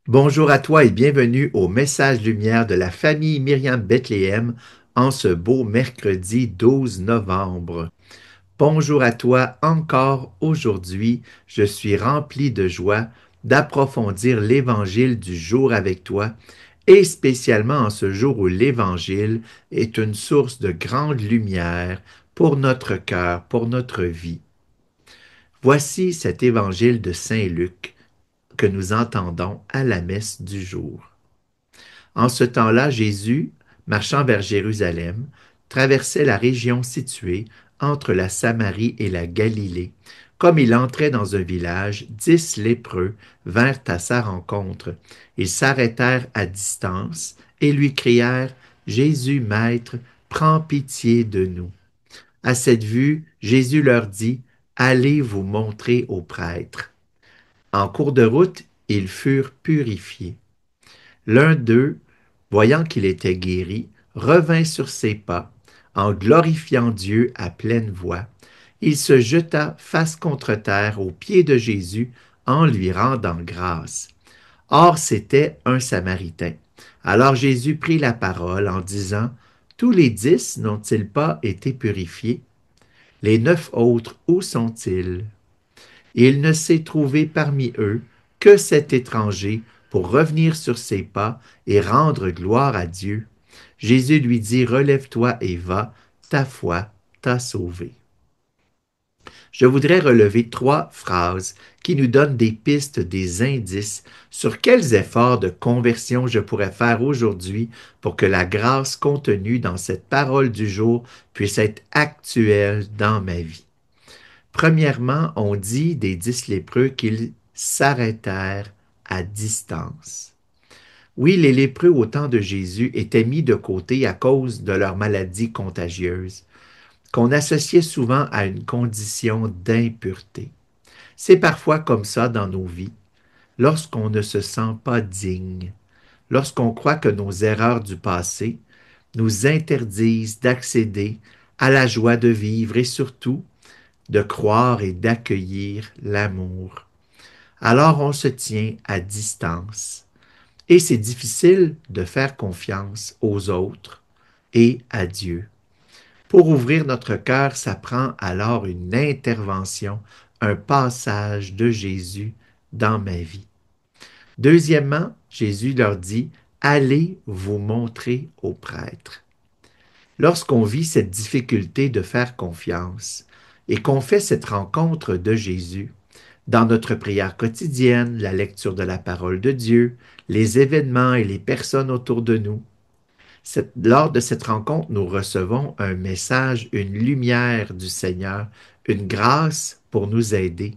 Bonjour à toi et bienvenue au message lumière de la famille Myriam Bethléem en ce beau mercredi 12 novembre. Bonjour à toi encore aujourd'hui. Je suis rempli de joie d'approfondir l'évangile du jour avec toi et spécialement en ce jour où l'évangile est une source de grande lumière pour notre cœur, pour notre vie. Voici cet évangile de Saint Luc que nous entendons à la messe du jour. En ce temps-là, Jésus, marchant vers Jérusalem, traversait la région située entre la Samarie et la Galilée. Comme il entrait dans un village, 10 lépreux vinrent à sa rencontre. Ils s'arrêtèrent à distance et lui crièrent, Jésus, Maître, prends pitié de nous. À cette vue, Jésus leur dit, Allez vous montrer aux prêtres. En cours de route, ils furent purifiés. L'un d'eux, voyant qu'il était guéri, revint sur ses pas, en glorifiant Dieu à pleine voix. Il se jeta face contre terre aux pieds de Jésus en lui rendant grâce. Or c'était un Samaritain. Alors Jésus prit la parole en disant, Tous les 10 n'ont-ils pas été purifiés? Les 9 autres, où sont-ils? Il ne s'est trouvé parmi eux que cet étranger pour revenir sur ses pas et rendre gloire à Dieu. Jésus lui dit, Relève-toi et va, ta foi t'a sauvé. Je voudrais relever 3 phrases qui nous donnent des pistes, des indices sur quels efforts de conversion je pourrais faire aujourd'hui pour que la grâce contenue dans cette parole du jour puisse être actuelle dans ma vie. Premièrement, on dit des 10 lépreux qu'ils s'arrêtèrent à distance. Oui, les lépreux au temps de Jésus étaient mis de côté à cause de leur maladie contagieuse, qu'on associait souvent à une condition d'impureté. C'est parfois comme ça dans nos vies, lorsqu'on ne se sent pas digne, lorsqu'on croit que nos erreurs du passé nous interdisent d'accéder à la joie de vivre et surtout de croire et d'accueillir l'amour. Alors on se tient à distance. Et c'est difficile de faire confiance aux autres et à Dieu. Pour ouvrir notre cœur, ça prend alors une intervention, un passage de Jésus dans ma vie. Deuxièmement, Jésus leur dit, Allez vous montrer aux prêtres. Lorsqu'on vit cette difficulté de faire confiance et qu'on fait cette rencontre de Jésus, dans notre prière quotidienne, la lecture de la parole de Dieu, les événements et les personnes autour de nous, lors de cette rencontre, nous recevons un message, une lumière du Seigneur, une grâce pour nous aider.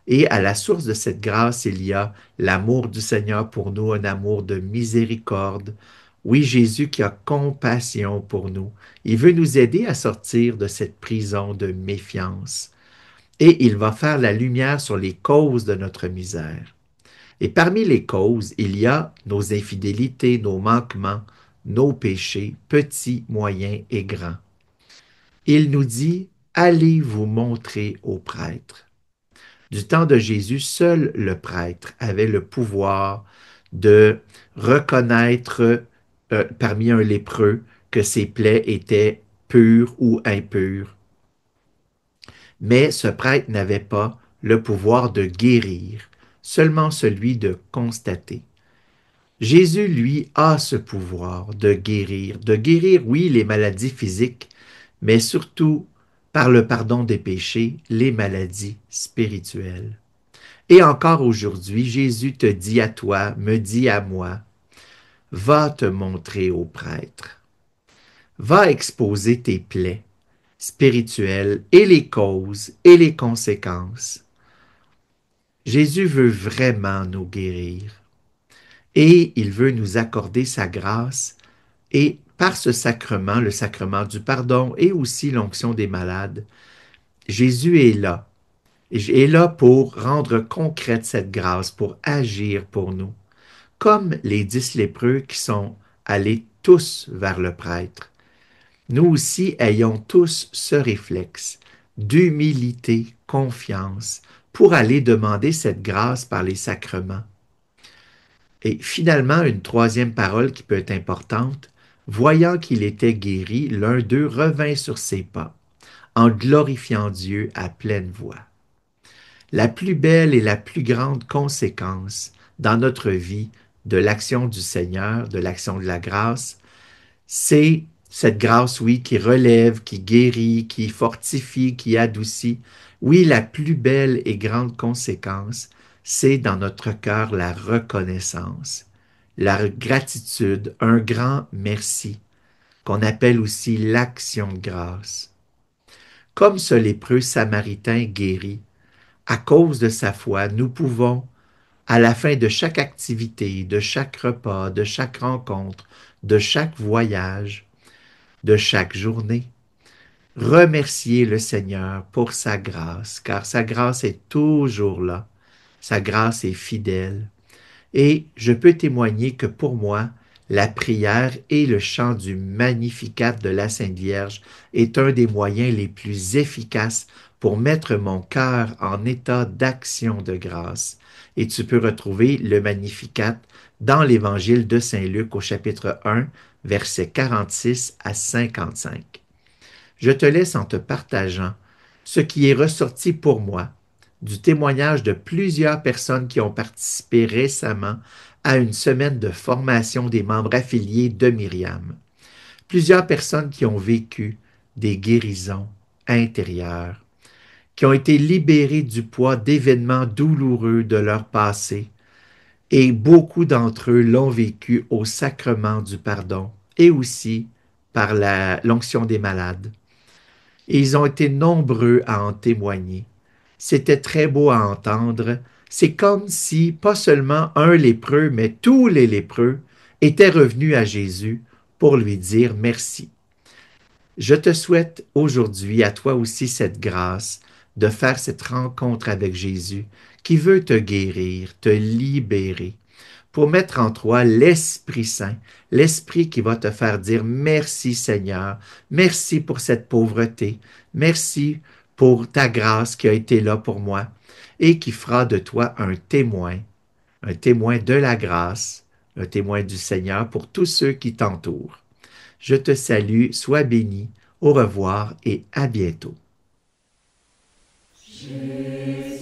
Et à la source de cette grâce, il y a l'amour du Seigneur pour nous, un amour de miséricorde. Oui, Jésus qui a compassion pour nous. Il veut nous aider à sortir de cette prison de méfiance. Et il va faire la lumière sur les causes de notre misère. Et parmi les causes, il y a nos infidélités, nos manquements, nos péchés, petits, moyens et grands. Il nous dit, allez vous montrer aux prêtres. Du temps de Jésus, seul le prêtre avait le pouvoir de reconnaître parmi un lépreux que ses plaies étaient pures ou impures. Mais ce prêtre n'avait pas le pouvoir de guérir, seulement celui de constater. Jésus, lui, a ce pouvoir de guérir, oui, les maladies physiques, mais surtout, par le pardon des péchés, les maladies spirituelles. Et encore aujourd'hui, Jésus te dit à toi, me dit à moi, va te montrer au prêtre, va exposer tes plaies spirituelles et les causes et les conséquences. Jésus veut vraiment nous guérir et il veut nous accorder sa grâce et par ce sacrement, le sacrement du pardon et aussi l'onction des malades, Jésus est là pour rendre concrète cette grâce, pour agir pour nous, comme les 10 lépreux qui sont allés tous vers le prêtre. Nous aussi ayons tous ce réflexe d'humilité, confiance, pour aller demander cette grâce par les sacrements. Et finalement, une troisième parole qui peut être importante, voyant qu'il était guéri, l'un d'eux revint sur ses pas, en glorifiant Dieu à pleine voix. La plus belle et la plus grande conséquence dans notre vie de l'action du Seigneur, de l'action de la grâce, c'est cette grâce, oui, qui relève, qui guérit, qui fortifie, qui adoucit. Oui, la plus belle et grande conséquence, c'est dans notre cœur la reconnaissance, la gratitude, un grand merci, qu'on appelle aussi l'action de grâce. Comme ce lépreux samaritain guéri, à cause de sa foi, nous pouvons, à la fin de chaque activité, de chaque repas, de chaque rencontre, de chaque voyage, de chaque journée, remercier le Seigneur pour sa grâce, car sa grâce est toujours là, sa grâce est fidèle. Et je peux témoigner que pour moi, la prière et le chant du Magnificat de la Sainte Vierge est un des moyens les plus efficaces pour mettre mon cœur en état d'action de grâce. Et tu peux retrouver le Magnificat dans l'Évangile de Saint Luc au chapitre 1, versets 46 à 55. Je te laisse en te partageant ce qui est ressorti pour moi du témoignage de plusieurs personnes qui ont participé récemment à une semaine de formation des membres affiliés de Myriam. Plusieurs personnes qui ont vécu des guérisons intérieures, qui ont été libérées du poids d'événements douloureux de leur passé, et beaucoup d'entre eux l'ont vécu au sacrement du pardon et aussi par l'onction des malades. Et ils ont été nombreux à en témoigner. C'était très beau à entendre. C'est comme si pas seulement un lépreux, mais tous les lépreux étaient revenus à Jésus pour lui dire merci. Je te souhaite aujourd'hui à toi aussi cette grâce de faire cette rencontre avec Jésus qui veut te guérir, te libérer, pour mettre en toi l'Esprit Saint, l'Esprit qui va te faire dire merci Seigneur, merci pour cette pauvreté, merci pour ta grâce qui a été là pour moi et qui fera de toi un témoin de la grâce, un témoin du Seigneur pour tous ceux qui t'entourent. Je te salue, sois béni, au revoir et à bientôt. Jésus.